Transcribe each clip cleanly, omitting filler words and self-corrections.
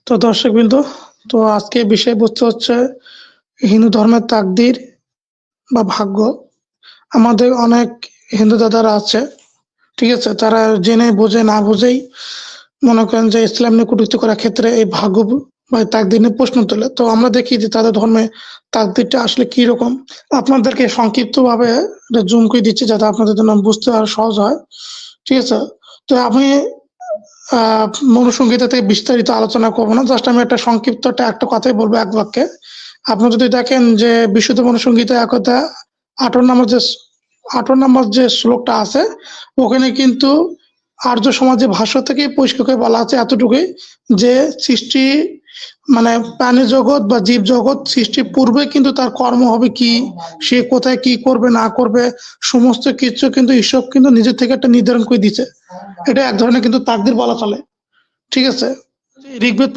তো দর্শকবৃন্দ, তো আজকে বিষয়বস্তু হচ্ছে হিন্দু ধর্মের তাকদীর বা ভাগ্য। আমাদের অনেক হিন্দু দাদারা আছে, ঠিক আছে? তারা জেনে বুঝে না বুঝেই মনে করেন যে ইসলাম নিয়ে কটূক্তি করার ক্ষেত্রে এই ভাগ্য বা তাকদীর নিয়ে প্রশ্ন তোলে। তো আমরা দেখি যে তাদের ধর্মে তাকদীরটা আসলে কি রকম। আপনাদেরকে সংক্ষিপ্তভাবে এটা জুম করে দিচ্ছি যাতে আপনাদের জন্য বুঝতে আরো সহজ হয়, ঠিক আছে? তো আমি মনুসংহিতা থেকে বিস্তারিত আলোচনা করবো না, জাস্ট আমি একটা সংক্ষিপ্ত একটা কথাই বলবো এক বাক্যে। আপনি যদি দেখেন যে বিশুদ্ধ মনুসংহিতা একতা 18 নম্বর যে শ্লোকটা আছে, ওখানে কিন্তু আর্য সমাজের ভাষ্য থেকে পরিষ্কার করে বলা আছে এতটুকুই যে সৃষ্টি মানে প্রাণী জগৎ বা জীব জগৎ সৃষ্টির পূর্বে কিন্তু তার কর্ম হবে কি, সে কোথায় কি করবে না করবে, সমস্ত কিছু কিন্তু ঈশ্বর কিন্তু নিজের থেকে একটা নির্ধারণ করে দিচ্ছে। এটা এক ধরনের কিন্তু তাকদীর বলা চলে, ঠিক আছে? ঋগ্বেদ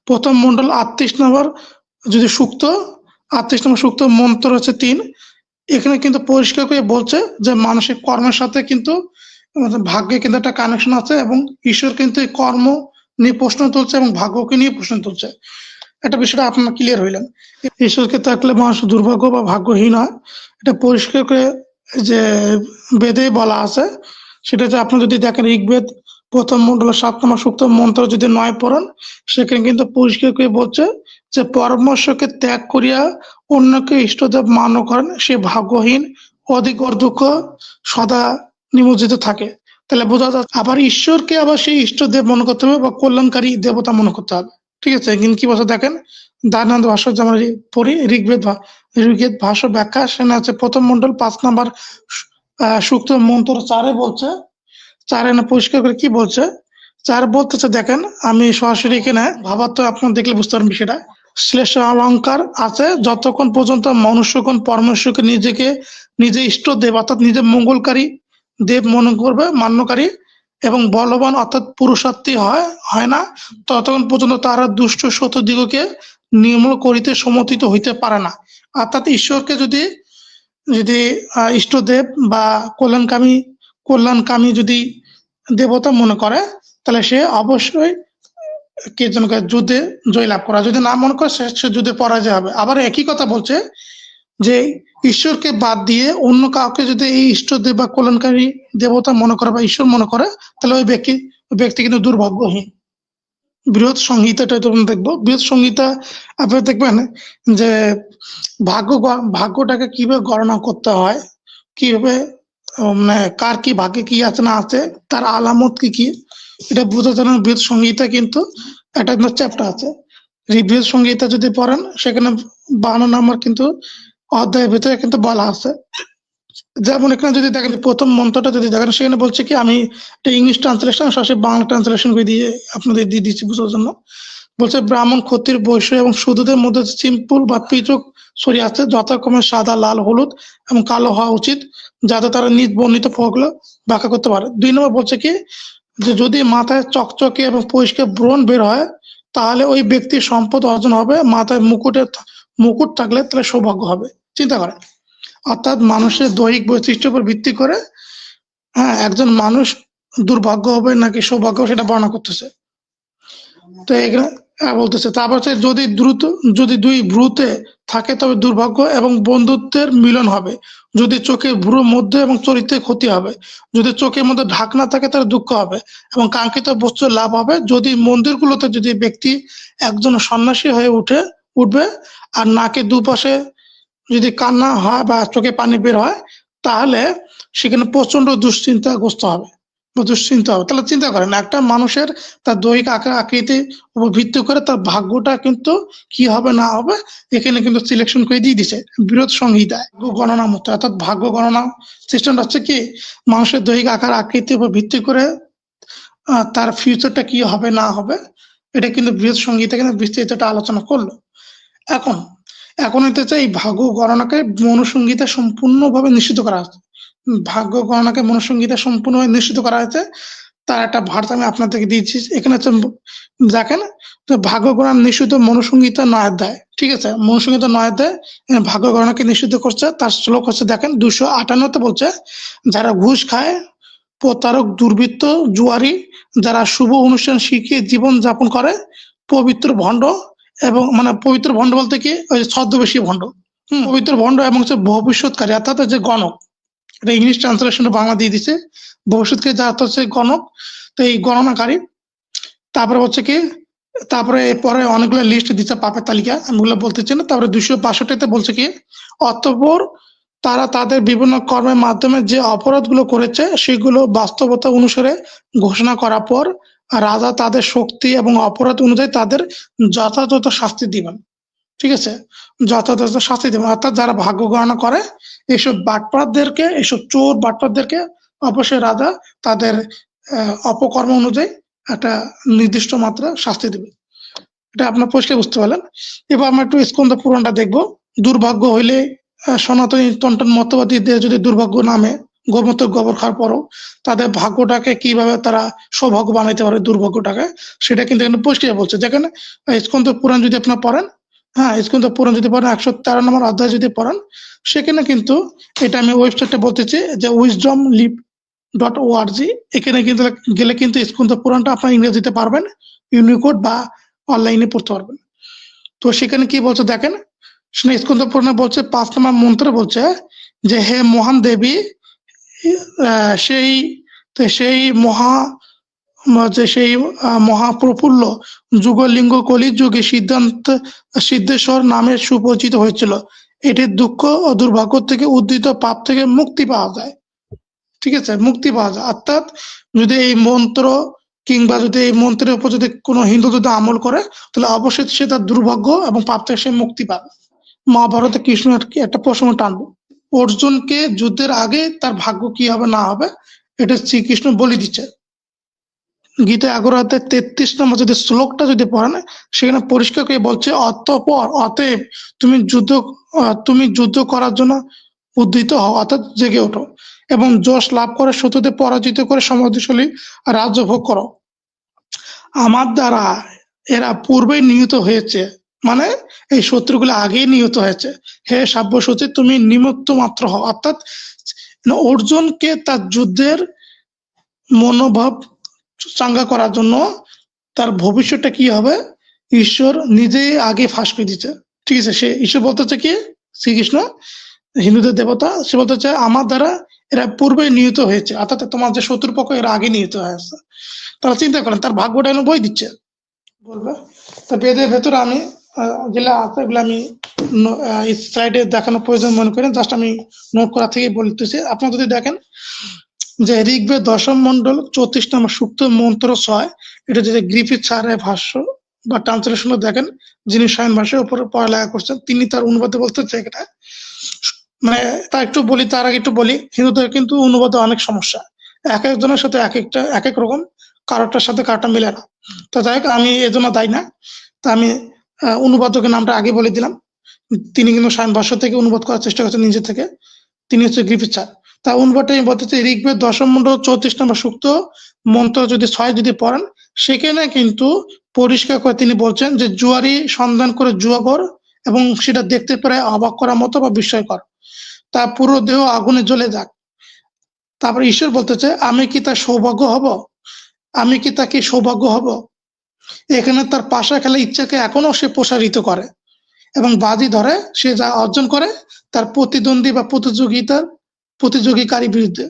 প্রথম মন্ডল 38 নম্বর যদি সূক্ত, 38 নম্বর সূক্ত মন্ত্র হচ্ছে 3। এখানে কিন্তু পরিষ্কার করে বলছে যে মানসিক কর্মের সাথে কিন্তু ভাগ্যে কিন্তু একটা কানেকশন আছে এবং ঈশ্বর কিন্তু এই কর্ম নিয়ে প্রশ্ন তুলছে এবং ভাগ্যকে নিয়ে প্রশ্ন তুলছে। একটা বিষয়টা আপনারা ক্লিয়ার হইলেন। ঈশ্বরকে থাকলে মানুষ দুর্ভাগ্য বা ভাগ্যহীন হয়, এটা পরিষ্কার করে যে বেদে বলা আছে। সেটা যে আপনি যদি দেখেন ঋগ্বেদ প্রথম মন্ডলের 7 নম্বর সূক্ত মন্ত্র যদি 9 পড়েন, সেখানে কিন্তু পরিষ্কার করে বলছে যে পরামর্শকে ত্যাগ করিয়া অন্যকে ইষ্টদেব মান্য করেন সে ভাগ্যহীন, অধিক দুঃখ সদা নিমজ্জিত থাকে। তাহলে বোঝা যাচ্ছে আবার ঈশ্বরকে আবার সেই ইষ্টদেব মনে করতে হবে বা কল্যাণকারী দেবতা মনে করতে হবে, ঠিক আছে? কিন্তু কি বলছে দেখেন, দয়ানন্দ ভাষ্য যেমন পড়ি ঋগ্বেদ ভাষ্য ব্যাখ্যা, সেখানে আছে প্রথম মন্ডল 5 নম্বর সূক্ত মন্ত্র 4 বলছে, 4 না পরিষ্কার করে কি বলছে, 4 বলতেছে দেখেন, আমি সরাসরি এখানে ভাবার্থ আপনার দেখলে বুঝতে পারবেন বিষয়টা। শ্লেষ অলঙ্কার আছে যতক্ষণ পর্যন্ত মনুষ্যগণ পরমেশ্বরকে নিজে ইষ্ট দেব অর্থাৎ নিজে মঙ্গলকারী দেব মনে করবে, মান্যকারী এবং বলবান অর্থাৎ পুরুষার্থী হয় না, ততক্ষণ পর্যন্ত তারা দুষ্ট শত দিগকে নির্মূল করিতে সমর্থিত হইতে পারে না। অর্থাৎ ঈশ্বরকে যদি যদি ইষ্টদেব বা কল্যাণকামী যদি দেবতা মনে করে, তাহলে সে অবশ্যই কে যেন যুদ্ধে জয়লাভ করা, যদি না মনে করে সে যুদ্ধে পরাজয় হবে। আবার একই কথা বলছে যে ঈশ্বরকে বাদ দিয়ে অন্য কাউকে যদি এই ইষ্টদেব বা কল্যাণকারী দেবতা মনে করে বা ঈশ্বর মনে করে, তাহলে ওই ব্যক্তি কিন্তু দুর্ভাগ্যহীন। বৃহৎ সংহিতাটা তখন দেখবো। বৃহৎ সংহিতা আপনারা দেখবেন যে ভাগ্যটাকে কিভাবে গণনা করতে হয়, কিভাবে মানে কার কি ভাগ্যে কি আছে না আছে, তার আলামত কি কি, এটা বোঝার জন্য বৃহৎ সংহিতা কিন্তু একটা চ্যাপ্টার আছে। বৃহৎ সংহিতা যদি পড়েন সেখানে 52 নম্বর কিন্তু অধ্যায়ের ভিতরে কিন্তু বলা আছে। যেমন এখানে যদি দেখেন প্রথম মন্ত্রটা যদি দেখেন, সেখানে বলছে কি, আমি একটা ইংলিশ ট্রান্সলেশন সরাসরি বাংলা ট্রান্সলেশন করে দিয়ে আপনাদের দিয়ে দিচ্ছি বুঝার জন্য। বলছে ব্রাহ্মণ, ক্ষত্রিয়, বৈশ্য এবং শূদ্রদের মধ্যে সিম্পল বা পৃথক ছড়িয়ে আছে, যথাক্রমে সাদা, লাল, হলুদ এবং কালো হওয়া উচিত, যাতে তারা নিজ বর্ণিত ফলগুলো ব্যাখ্যা করতে পারে। 2 নম্বর বলছে কি, যে যদি মাথায় চকচকে এবং পরিষ্কার ব্রণ বের হয় তাহলে ওই ব্যক্তির সম্পদ অর্জন হবে, মাথায় মুকুট থাকলে তাহলে সৌভাগ্য হবে। চিন্তা করেন, অর্থাৎ মানুষের দৈহিক বৈশিষ্ট্যের উপর ভিত্তি করে একজন মানুষ দুর্ভাগ্য হবে নাকি সৌভাগ্য সেটা বর্ণনা করতেছে। তো এখানে বলতেছে, তারপর যদি 2 ভ্রুতে থাকে তবে দুর্ভাগ্য এবং বন্ধুত্বের মিলন হবে, যদি চোখের ভ্রুর মধ্যে এবং চরিত্রে ক্ষতি হবে, যদি চোখের মধ্যে ঢাকনা থাকে তাহলে দুঃখ হবে এবং কাঙ্ক্ষিত বস্তু লাভ হবে, যদি মন্দিরগুলোতে যদি ব্যক্তি একজন সন্ন্যাসী হয়ে উঠবে আর নাকে দুপাশে যদি কান্না হয় বা চোখে পানি বের হয়, তাহলে সেখানে প্রচন্ড দুশ্চিন্তাগ্রস্ত হবে বা দুশ্চিন্তা হবে। তাহলে চিন্তা করেন, একটা মানুষের তার দৈহিক আকার আকৃতির উপর ভিত্তি করে তার ভাগ্যটা কিন্তু কি হবে না হবে এখানে কিন্তু সিলেকশন করে দিয়ে দিছে বৃহৎ সংহিতায়। গণনা মতো, অর্থাৎ ভাগ্য গণনা সিস্টেমটা হচ্ছে কি, মানুষের দৈহিক আকার আকৃতির উপর ভিত্তি করে তার ফিউচারটা কি হবে না হবে, এটা কিন্তু বৃহৎ সংহিতা কিন্তু বিস্তারিত আলোচনা করলো। এখন হইতে চাই ভাগ্য গণনাকে মনুসংহিতা সম্পূর্ণভাবে নিশ্চিত করা হয়েছে। ভাগ্য গণনাকে মনুসংহিতা সম্পূর্ণভাবে নিশ্চিত করা হয়েছে, তার একটা ভার্স আমি আপনাদেরকে দিয়েছি। এখানে হচ্ছে দেখেন, ভাগ্য গণনা নিষিদ্ধ মনুসংহিতা 9 অধ্যায়, ঠিক আছে? মনুসংহিতা 9 অধ্যায় ভাগ্য গণনাকে নিষিদ্ধ করছে। তার শ্লোক হচ্ছে দেখেন 258 বলছে, যারা ঘুষ খায়, প্রতারক, দুর্বৃত্ত, জুয়ারি, যারা শুভ অনুষ্ঠান শিখিয়ে জীবন যাপন করে, পবিত্র ভণ্ড এবং মানে পবিত্র ভণ্ড বলতে কি ওই ছদ্মবেশী ভণ্ড, পবিত্র ভণ্ড এবং হচ্ছে ভবিষ্যৎকারী অর্থাৎ যে গণক, এটা ইংলিশ ট্রান্সলেশনে বাংলা দিয়ে দিছে, ভবিষ্যৎকারী যা হচ্ছে গণক, তো এই গণনাকারী। তারপরে হচ্ছে কি, তারপরে পরে অনেকগুলো লিস্ট দিচ্ছে পাপের তালিকা, আমি ওগুলো বলতে চাই না। তারপরে 262-তে বলছে কি, অতঃপর তারা তাদের বিভিন্ন কর্মের মাধ্যমে যে অপরাধগুলো করেছে সেগুলো বাস্তবতা অনুসারে ঘোষণা করার পর রাজা তাদের শক্তি এবং অপরাধ অনুযায়ী তাদের যথাযথ শাস্তি দিবেন। ঠিক আছে, যথাযথ শাস্তি দেবেন। অর্থাৎ যারা ভাগ্য গণনা করে এইসব বাটপারদেরকে, এইসব চোর বাটপারদেরকে অবশ্যই রাজা তাদের অপকর্ম অনুযায়ী একটা নির্দিষ্ট মাত্রা শাস্তি দেবে। এটা আপনার পরিষ্কার বুঝতে পারলেন। এবার আমরা একটু স্কন্দ পুরাণটা দেখবো। দুর্ভাগ্য হইলে সনাতনী টন্টন মতবাদীদের যদি দুর্ভাগ্য নামে গোমূত্র গোবর খাওয়ার পরও তাদের ভাগ্যটাকে কিভাবে তারা সৌভাগ্য বানাইতে পারে দুর্ভাগ্যটাকে, সেটা কিন্তু এখানে পরিষ্কার বলছে। যেখানে স্কন্দ পুরাণ যদি আপনার পড়েন, হ্যাঁ স্কন্দ পুরাণ যদি পড়েন 113 নম্বর অধ্যায় যদি পড়েন, সেখানে কিন্তু এটা আমি ওয়েবসাইটে বলতেছি যে wisdomlib.org, এখানে কিন্তু গেলে কিন্তু স্কন্দ পুরাণটা আপনার ইংরেজিতে পারবেন, ইউনিকোড বা অনলাইনে পড়তে পারবেন। তো সেখানে কি বলছে দেখেন, স্কন্দ পুরাণে বলছে 5 নম্বর মন্ত্রে বলছে যে হে মহান দেবী, সেই মহাপ্রফুল্ল যুগলিঙ্গ কলি যুগে সিদ্ধেশ্বর নামে সুপরিচিত হয়েছিল। এটি দুঃখ ও দুর্ভাগ্য থেকে উদ্ধৃত পাপ থেকে মুক্তি পাওয়া যায়। ঠিক আছে, মুক্তি পাওয়া যায়। অর্থাৎ যদি এই মন্ত্র কিংবা যদি এই মন্ত্রের উপর যদি কোনো হিন্দু যদি আমল করে, তাহলে অবশ্যই সে তার দুর্ভাগ্য এবং পাপ থেকে সে মুক্তি পাবে। মহাভারতে কৃষ্ণ একটা প্রসঙ্গ টানবো, অর্জুনকে যুদ্ধের আগে তার ভাগ্য কি হবে না হবে এটা শ্রীকৃষ্ণ বলে দিচ্ছে। গীতা 11-33 নম্বর যদি শ্লোকটা যদি পড়েন, সেখানে পরিষ্কার করে বলছে অতএব তুমি যুদ্ধ করার জন্য উদ্ধৃত হও, অর্থাৎ জেগে ওঠো এবং যশ লাভ করে শত্রুদের পরাজিত করে সমৃদ্ধশালী রাজ্য ভোগ করো। আমার দ্বারা এরা পূর্বেই নিহত হয়েছে, মানে এই শত্রুগুলো আগেই নিহত হয়েছে। হে সাব্যসাচী, তুমি নিমিত্ত মাত্র হও। অর্থাৎ অর্জুনকে তার যুদ্ধের মনোভাব চাঙ্গা করার জন্য তার ভবিষ্যৎটা কি হবে ঈশ্বর নিজেই আগে ফাঁস করে দিচ্ছে। ঠিক আছে, সে ঈশ্বর বলতে হচ্ছে কি, শ্রীকৃষ্ণ হিন্দুদের দেবতা, সে বলতে চায় আমার দ্বারা এরা পূর্বে নিহত হয়েছে, অর্থাৎ তোমার যে শত্রুপক্ষ এরা আগে নিহত হয়েছে। তারা চিন্তা করেন তার ভাগ্যটা এনে বই দিচ্ছে বলবে। তো বেদের ভেতরে আমি যেগুলো আছে এগুলো আমি স্লাইডে দেখানোর প্রয়োজন মনে করেন, জাস্ট আমি নোট করা থেকে বলতেছি। আপনারা যদি দেখেন যে ঋগ্বেদ 10ম মন্ডল 34 নম্বর সূক্ত মন্ত্র 6, এটা যদি গ্রিফিথ স্যারের ভাষ্য বা ট্রান্সলেশনে দেখেন, যিনি সায়ন ভাষার উপর পড়ালেখা করছেন, তিনি তার অনুবাদে বলতে চাই এটা মানে তা একটু বলি, তার আগে একটু বলি হিন্দুদের কিন্তু অনুবাদে অনেক সমস্যা, এক একজনের সাথে এক এক রকম, কারোটার সাথে কারোটা মিলে না। তো যাই হোক, আমি এজন্য দায়ী না। তা আমি অনুবাদকের নামটা আগে বলে দিলাম। তিনি কিন্তু সায়ন ভাষ্য থেকে অনুবাদ করার চেষ্টা করছেন নিজে থেকে, তিনি হচ্ছে গ্রিফিথ স্যার। তা অনুবাদটা আমি বলতে চাই, ঋগ্বেদ 10ম মন্ডল 34 নম্বর সূক্ত মন্ত্র যদি 6 যদি পড়েন, সেখানে কিন্তু পরিষ্কার করে তিনি বলছেন যে জুয়ারি সন্ধান করে জুয়াঘর এবং সেটা দেখতে পারে অবাক করার মতো বা বিস্ময়কর, তার পুরো দেহ আগুনে জ্বলে যাক। তারপরে ঈশ্বর বলতেছে আমি কি তার সৌভাগ্য হব, আমি কি তাকে সৌভাগ্য হব। এখানে তার পাশা খেলা ইচ্ছাকে এখনো সে প্রসারিত করে এবং বাজি ধরে সে যা অর্জন করে তার প্রতিদ্বন্দ্বী বা প্রতিযোগীকারী বিরুদ্ধে।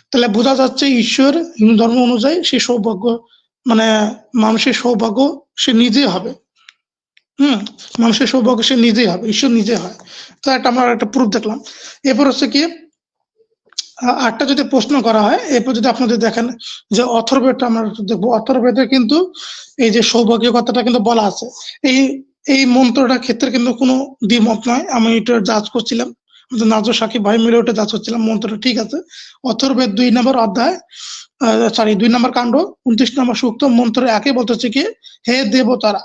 তাহলে বোঝা যাচ্ছে ঈশ্বর হিন্দু ধর্ম অনুযায়ী সে সৌভাগ্য মানে মানুষের সৌভাগ্য সে নিজেই হবে। মানুষের সৌভাগ্য সে নিজেই হবে, ঈশ্বর নিজে হয়। তো আমরা একটা প্রুফ দেখলাম। এরপর হচ্ছে কি আরেকটা যদি প্রশ্ন করা হয়, এরপর যদি আপনাদের দেখেন যে অথর্ববেদটা আমরা দেখবো, অথর্ববেদে কিন্তু এই যে সৌভাগ্য কথাটা কিন্তু বলা আছে। এই মন্ত্রটার ক্ষেত্রে কিন্তু কোনো দ্বিমত নয়, আমি এটা জাজ করছিলাম, নাজর সাকিব ভাই মিলে ওটা জাজ করছিলাম, মন্ত্রটা ঠিক আছে। অথর্ববেদ 2 নম্বর অধ্যায় 2 নম্বর কাণ্ড 29 নম্বর সূক্ত মন্ত্র 1 বলতেছে কি, হে দেবতারা,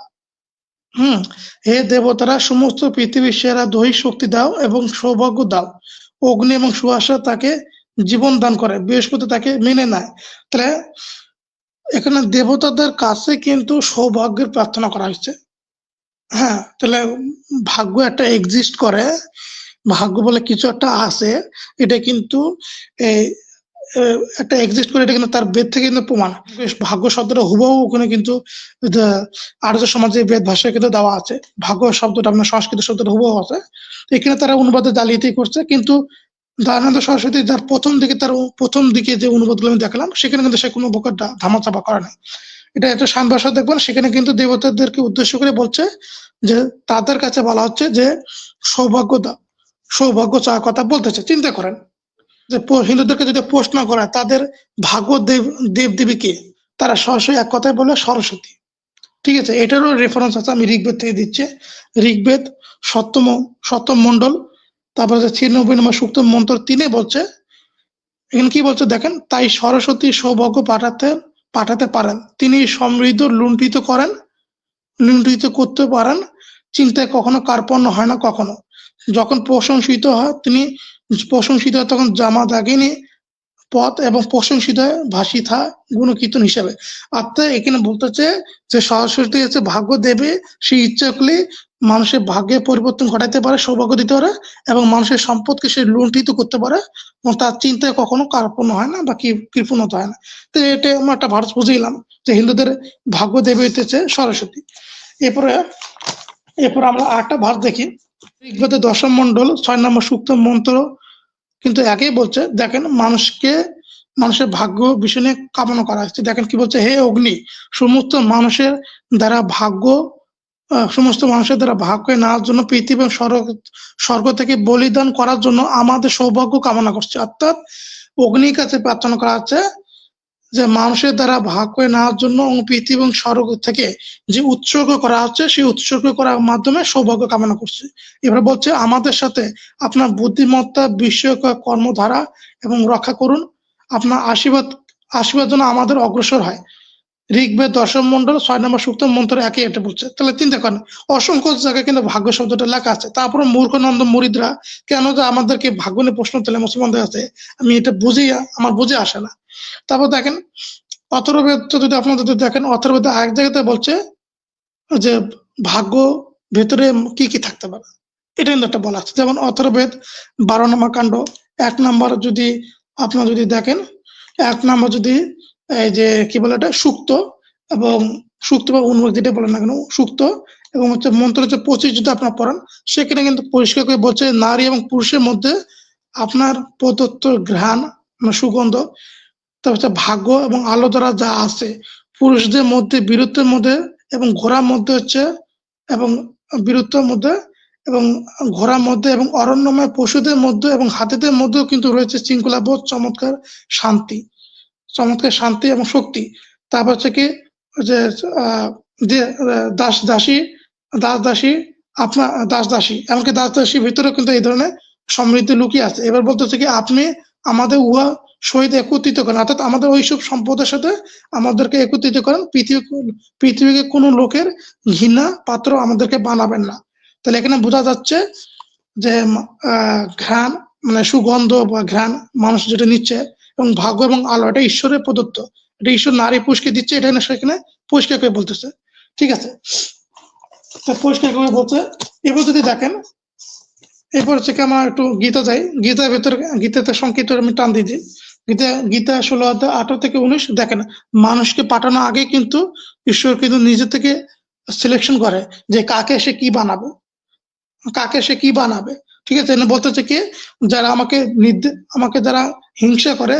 হে দেবতারা সমস্ত পৃথিবীর সেরা দৈহিক শক্তি দাও এবং সৌভাগ্য দাও। অগ্নি এবং সুয়াসা তাকে জীবন দান করে, বৃহস্পতি তাকে মেনে নেয়। তাহলে এখানে দেবতাদের কাছে কিন্তু সৌভাগ্যের প্রার্থনা করা হয়েছে। তাহলে ভাগ্য একটা এক্সিস্ট করে, ভাগ্য বলে কিছু একটা আছে, এটা কিন্তু একটা এক্সিস্ট করে, এটা কিন্তু তার বেদ থেকে কিন্তু প্রমাণ। ভাগ্য শব্দটা হুবহু ওখানে কিন্তু আর্য সমাজে বেদ ভাষায় কিন্তু দেওয়া আছে। ভাগ্য শব্দটা আপনার সংস্কৃত শব্দটা হুবহু আছে। এখানে তারা অনুবাদে জালিয়াতি করছে, কিন্তু দয়ানন্দ সরস্বতী যার প্রথম দিকে যে অনুবাদগুলো আমি দেখলাম, সেখানে কিন্তু সে কোনো প্রকার ধামাচাপা করে নাই। এটা একটা শান ভাষা দেখবেন, সেখানে কিন্তু দেবতাদেরকে উদ্দেশ্য করে বলছে যে তাদের কাছে বলা হচ্ছে যে সৌভাগ্য চাওয়ার কথা বলতেছে। চিন্তা করেন যে হিন্দুদেরকে যদি প্রশ্ন করা তাদের ভাগ্য দেব দেবী কে, তারা সরাসরি এক কথায় বলে সরস্বতী। ঠিক আছে, এটারও রেফারেন্স আছে, আমি ঋগ্বেদ থেকে দিচ্ছি। ঋগ্বেদ সপ্তম মন্ডল, তারপরে ৯৬ নম্বর সূক্ত মন্ত্র ৩ বলছে, এখানে কি বলছে দেখেন, তাই সরস্বতী সৌভাগ্য পাঠাতে পারেন, তিনি সমৃদ্ধ লুণ্ঠিত করতে পারেন, চিন্তায় কখনো কার্পণ্য হয় না কখনো। যখন প্রশংসিত হয় তখন জামা দাগিনী পথ এবং প্রশংসিত হয় ভাসিথা গুণকীর্তন হিসাবে। অর্থাৎ এখানে বলতেছে যে সরস্বতী হচ্ছে ভাগ্য দেবে, সেই ইচ্ছা করলে মানুষের ভাগ্যে পরিবর্তন ঘটাইতে পারে, সৌভাগ্য দিতে পারে, এবং মানুষের সম্পদকে সে লুণ্ঠিত করতে পারে, এবং তার চিন্তায় কখনো কার্পণ্য হয় না বা কৃপণতা হয় না। তো এটা আমরা একটা ভারত বুঝিলাম যে হিন্দুদের ভাগ্য দেবী হইতেছে সরস্বতী। এরপরে আমরা আরেকটা ভারত দেখি, ঋগ্বেদের ১০ম মন্ডল ৬ নম্বর সূক্ত মন্ত্র কিন্তু একই বলছে। দেখেন, মানুষের ভাগ্য বিষয় নিয়ে কামনা করা হচ্ছে। দেখেন কি বলছে, হে অগ্নি, সমস্ত মানুষের দ্বারা ভাগ্য নেওয়ার জন্য পৃথিবী এবং স্বর্গ থেকে বলিদান করার জন্য আমাদের সৌভাগ্য কামনা করছে। অর্থাৎ অগ্নির কাছে প্রার্থনা করা হচ্ছে যে মানুষের দ্বারা ভাগ করে নেওয়ার জন্য পৃথিবী এবং স্বর্গ থেকে যে উৎসর্গ করা হচ্ছে, সেই উৎসর্গ করার মাধ্যমে সৌভাগ্য কামনা করছে। এবার বলছে, আমাদের সাথে আপনার বুদ্ধিমত্তা বিষয়ক কর্মধারা এবং রক্ষা করুন, আপনার আশীর্বাদ যেন আমাদের অগ্রসর হয়। ঋগ্বেদ ১০ম মন্ডল ৬ নম্বর সূক্ত মন্ত্র একই এটা বলছে। তাহলে চিন্তা করেন, অসংখ্য জায়গায় কিন্তু ভাগ্য শব্দটা লেখা আছে। তারপরে মূর্খনন্দ মুরিদরা কেন যে আমাদেরকে ভাগ্য নিয়ে প্রশ্ন তোলে মুসলমানদের কাছে, আমি এটা আমার বুঝে আসে না। তারপর দেখেন, অথর্ববেদ যদি আপনারা দেখেন, অথর্ববেদ আরেক জায়গাতে বলছে যে ভাগ্য ভেতরে কি কি থাকতে পারে, এটা কিন্তু একটা বলা আছে। যেমন অথর্ববেদ ১২ নম্বর কাণ্ড ১ নম্বর যদি আপনারা যদি দেখেন, ১ নম্বর যদি এই যে কি বলে এটা সুক্ত বা অনুবাদ যেটা বলেন না কেন, সুক্ত এবং হচ্ছে মন্ত্র হচ্ছে ২৫ যদি আপনারা পড়েন, সেখানে কিন্তু পরিষ্কার করে বলছে নারী এবং পুরুষের মধ্যে আপনার প্রদত্ত ঘ্রাণ সুগন্ধ, তারপর হচ্ছে ভাগ্য এবং আলো দ্বারা যা আছে, পুরুষদের মধ্যে বীরত্বের মধ্যে এবং ঘোড়ার মধ্যে হচ্ছে এবং বীরত্বের মধ্যে এবং ঘোড়ার মধ্যে এবং অরণ্যময় পশুদের মধ্যে এবং হাতিদের মধ্যেও কিন্তু রয়েছে শৃঙ্খলাবোধ, চমৎকার শান্তি এবং শক্তি। তারপর হচ্ছে কি যে দাস দাসী এমনকি দাস দাসীর ভিতরেও কিন্তু এই ধরনের সমৃদ্ধি লুকিয়ে আছে। এবার বলতেছে কি, আপনি আমাদের উহা সহিত একত্রিত করেন, অর্থাৎ আমাদের ওইসব সম্পদের সাথে আমাদেরকে একত্রিত করেন, পৃথিবীকে কোনো লোকের ঘৃণা পাত্র আমাদেরকে বানাবেন না। তাহলে এখানে বোঝা যাচ্ছে যে ঘ্রাণ মানে সুগন্ধ বা ঘ্রাণ মানুষ যেটা নিচ্ছে, এবং ভাগ্য এবং আলো এটা ঈশ্বরের প্রদত্ত, এটা ঈশ্বর নারী পুরুষকে দিচ্ছে, এটা সেখানে পরিষ্কার করে বলতেছে। ঠিক আছে, তো পরিষ্কার করে বলছে। এবার যদি দেখেন, এরপর হচ্ছে কি আমরা একটু গীতা যাই, গীতাতে সংক্ষিপ্ত আমি টান দিয়েছি। গীতা ১৬ অধ্যায় ১৮ থেকে ১৯ দেখেন, মানুষকে পাঠানোর আগে কিন্তু ঈশ্বর কিন্তু নিজে থেকে সিলেকশন করে যে কাকে সে কি বানাবে। ঠিক আছে, বলতেছে কি, যারা আমাকে যারা হিংসা করে,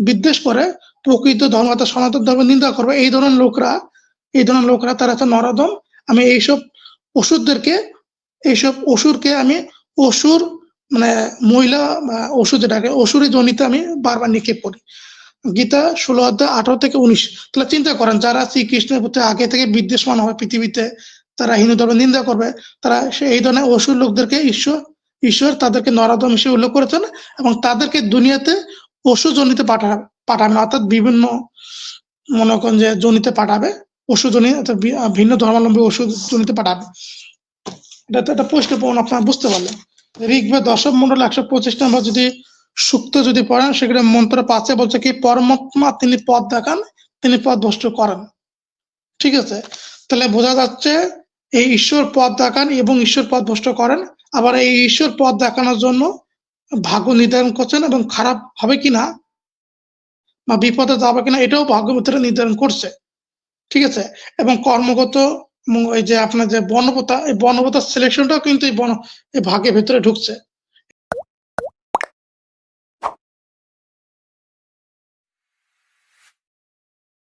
বিদ্বেষ করে, প্রকৃত ধর্ম অর্থাৎ সনাতন ধর্ম নিন্দা করবে, এই ধরনের লোকরা তারা হচ্ছে নরাধম। আমি এইসব অসুরকে আমি অসুর মানে মহিলা অসুর যেটাকে অসুরি জনিতে আমি বারবার নিক্ষেপ করি। গীতা ১৬ অধ্যায় ১৮ থেকে ১৯। তাহলে চিন্তা করেন, যারা শ্রীকৃষ্ণের প্রতি আগে থেকে বিদ্বেষমান হয় পৃথিবীতে, তারা হিন্দু ধর্ম নিন্দা করবে, তারা এই ধরনের অসুর লোকদেরকে ঈশ্বর তাদেরকে নরাধম হিসেবে উল্লেখ করেছেন, এবং তাদেরকে দুনিয়াতে অসুর জনিতে পাঠাবেন, অর্থাৎ বিভিন্ন মনে করেন যে জনিতে পাঠাবে, অসুর জনি ভিন্ন ধর্মাবলম্বী অসুর জনিতে পাঠাবে। এটা তো একটা পরিষ্কার প্রমাণ, আপনারা বুঝতে পারলেন। ঋগ্বেদ ১০ম মন্ডল ১২৫ নম্বর যদি সুক্ত যদি পড়েন, সেখানে মন্ত্র ৫ বলছে কি, পরমাত্মা তিনি পথ দেখান, তিনি পথ ভ্রষ্ট করেন। ঠিক আছে, তাহলে বোঝা যাচ্ছে এই ঈশ্বর পথ দেখান এবং ঈশ্বর পথ ভ্রষ্ট করেন। আবার এই ঈশ্বর পথ দেখানোর জন্য ভাগ্য নির্ধারণ করছেন, এবং খারাপ হবে কিনা বা বিপদে যাবে কিনা এটাও ভাগ্যের ভিতরে নির্ধারণ করছে। ঠিক আছে? এবং কর্মগত এবং এই যে আপনার যে বর্ণপ্রথা, এই বর্ণপ্রথার সিলেকশনটাও কিন্তু এই ভাগ্যের ভেতরে ঢুকছে।